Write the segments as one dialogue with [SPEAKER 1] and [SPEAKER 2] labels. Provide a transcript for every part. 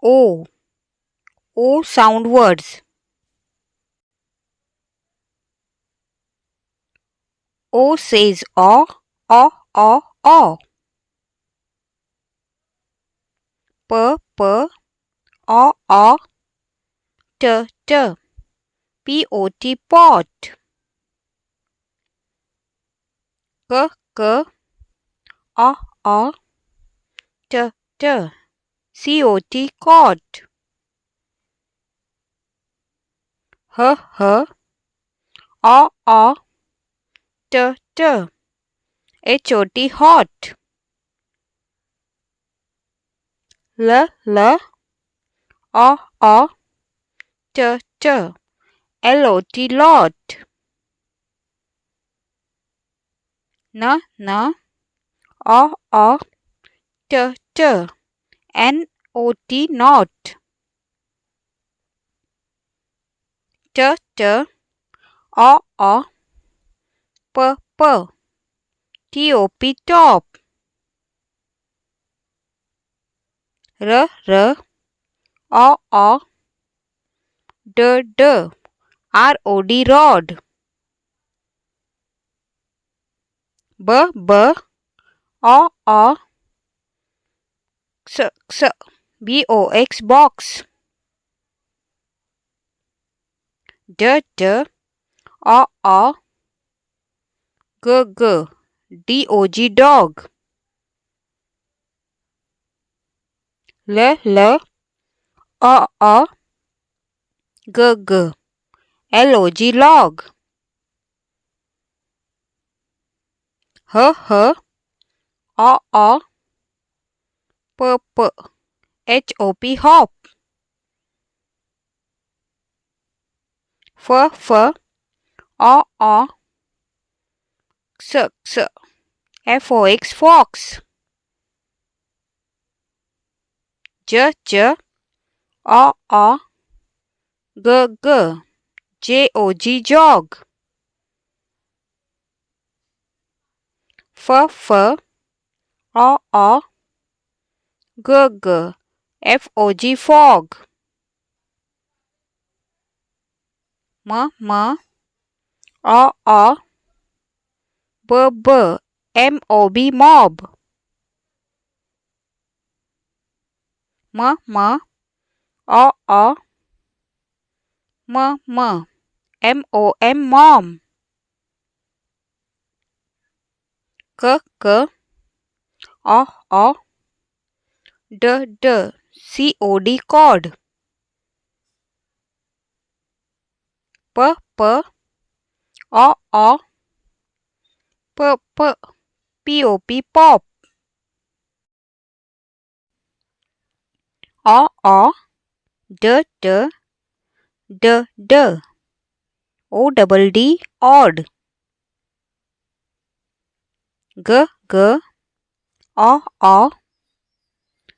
[SPEAKER 1] O. O sound words. O says o, o, o, o. P, p, o, o, t, t. P, o, t, pot. K, k, o, o, t, t. C, o, t, cot. H, h, o, o, t, t. H, o, t, hot. L, l, o, o, t, t. L, o, t, lot. N, n, o, o, t, t. N, o, t, not. T, t, o, o, p, p. T, o, p, top. R, r, o, o, d, d. R, o, d, rod. B, b, o, o, x, x. B, o, x, box. D, d, o, o, g, g. D, o, g, dog. L, l, o, o, g, g. L, o, g, log. H, h, o, o, p, p. H, o, p, hop. F, f, o, o, x, x. F, o, x, fox. J, j, o, o, g, g. J, o, g, jog. F, f, o, o, g, g. F, o, g, fog. M, m, o, o, b, b. M, o, b, mob. M, m, o, o, m, m. M, o, m, mom. K, k, o, o, d, d. C, o, d, cod. P, p, o, o, p, p. P, o, p, pop. O, o, d, d, d, d. O, double d, odd. G, g, o, o,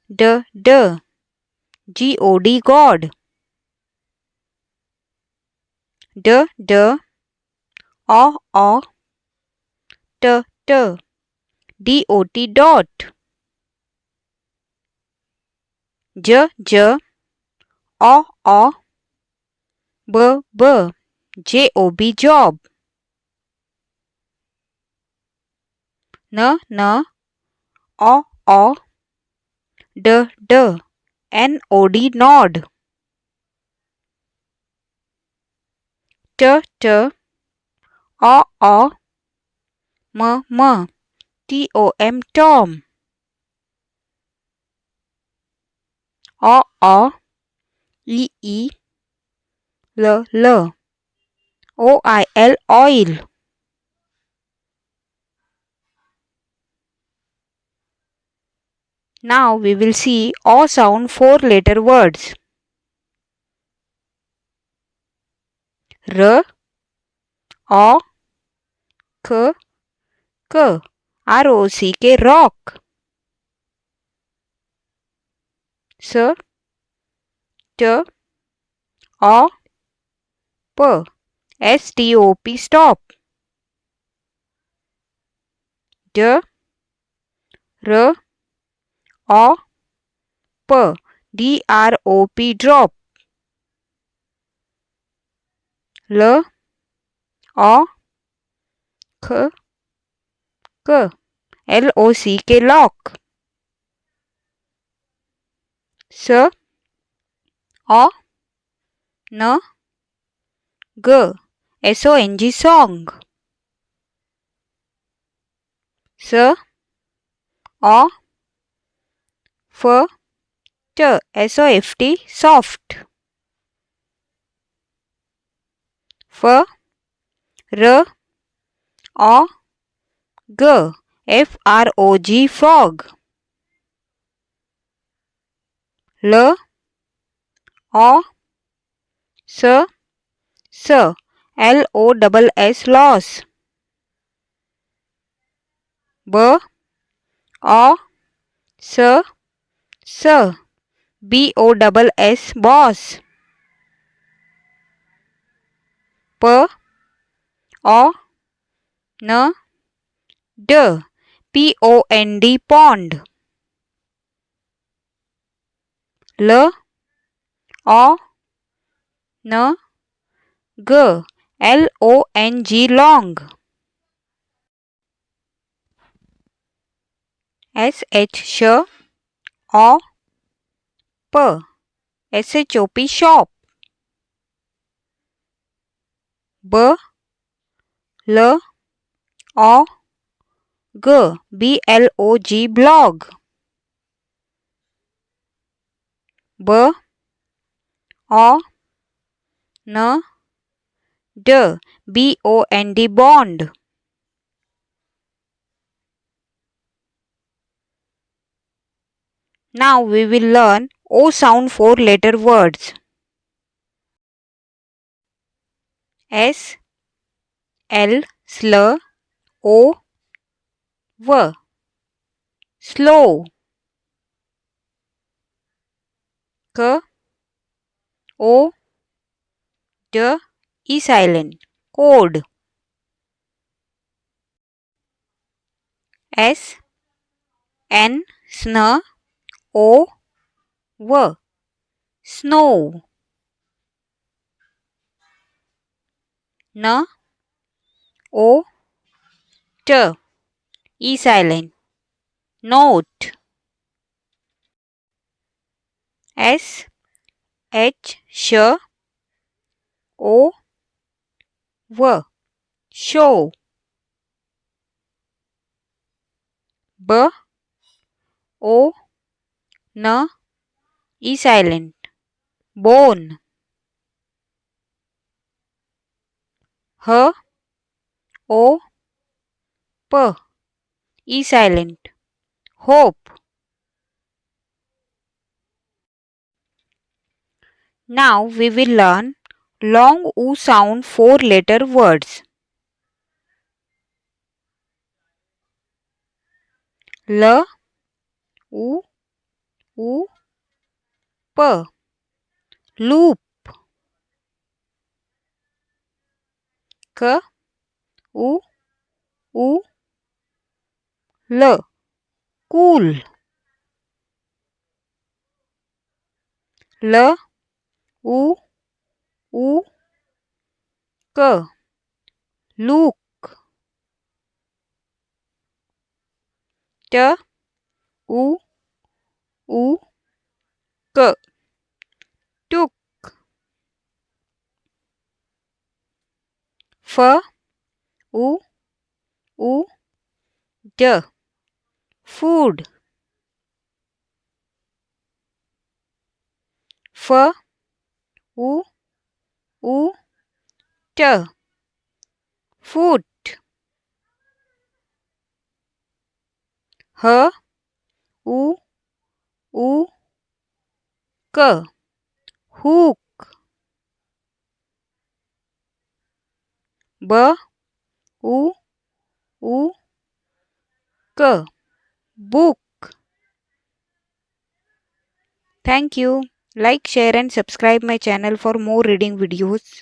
[SPEAKER 1] d, d. G, o, d, god. D, d, o, o, t, t. D, o, t, dot. J, j, o, o, b, b. J, o, b, job. N, n, o, o, d, d. N, o, d, nod. T, t, o, o, m, m. T, o, m, tom. O, o, e, e, l, l. O, I, l, oil. Now we will see O sound 4-letter words. R, O, K, K. R-O-C-K, rock. S, T, O, P. S-T-O-P, stop. D, R, O, P. D-R-O-P drop. L O K K L-O-C-K lock. S O N G S-O-N-G song. S O F T S-O-F-T soft. F R O G F-R-O-G frog. L O S S L-O-S-S loss. B O S S B-O-S-S boss. P O N D P-O-N-D pond. L O N G L-O-N-G long. S-H sh O P S-H-O-P shop. B L O G B-L-O-G blog. B O N D B-O-N-D bond. Now we will learn O sound 4-letter words. S L sl O V slow. K O D E silent code. S N sn O V snow. N O T E silent note. S H sh O V show. B O N E silent bone. H O P E silent hope. Now we will learn long U sound 4-letter words. L U U P loop. K U U L cool. L U U K look. T U U K took. F U U D food. F U U T foot. H U U K hook. B U U K book. Thank you. Like, share and subscribe my channel for more reading videos.